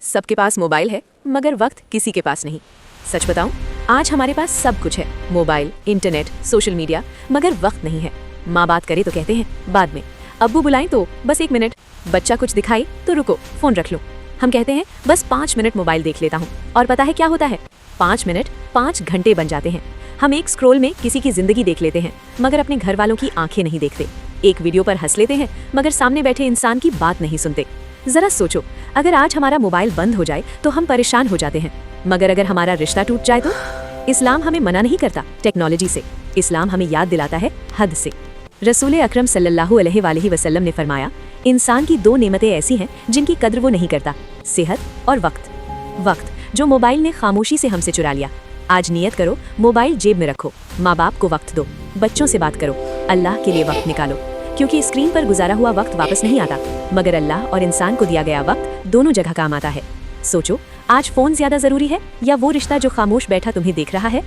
सबके पास मोबाइल है मगर वक्त किसी के पास नहीं। सच बताऊं, आज हमारे पास सब कुछ है, मोबाइल, इंटरनेट, सोशल मीडिया, मगर वक्त नहीं है। माँ बात करे तो कहते हैं बाद में, अब्बू बुलाएं तो बस 1 मिनट, बच्चा कुछ दिखाए तो रुको फोन रख लो। हम कहते हैं बस 5 मिनट मोबाइल देख लेता हूँ, और पता है क्या होता है? 5 मिनट 5 घंटे बन जाते हैं। हम एक स्क्रॉल में किसी की जिंदगी देख लेते हैं मगर अपने घर वालों की आंखें नहीं देखते। एक वीडियो पर हंस लेते हैं मगर सामने बैठे इंसान की बात नहीं सुनते। जरा सोचो, अगर आज हमारा मोबाइल बंद हो जाए तो हम परेशान हो जाते हैं, मगर अगर हमारा रिश्ता टूट जाए तो? इस्लाम हमें मना नहीं करता टेक्नोलॉजी से, इस्लाम हमें याद दिलाता है हद से। रसूल अकरम सल्लल्लाहु अलैहि वसल्लम ने फरमाया, इंसान की 2 नेमतें ऐसी हैं जिनकी कद्र वो नहीं करता, सेहत और वक्त जो मोबाइल ने खामोशी से हमसे चुरा लिया। आज नियत करो, मोबाइल जेब में रखो, माँ बाप को वक्त दो, बच्चों से बात करो, अल्लाह के लिए वक्त निकालो, क्योंकि स्क्रीन पर गुजारा हुआ वक्त वापस नहीं आता, मगर अल्लाह और इंसान को दिया गया वक्त दोनों जगह काम आता है। सोचो, आज फोन ज्यादा जरूरी है या वो रिश्ता जो खामोश बैठा तुम्हें देख रहा है?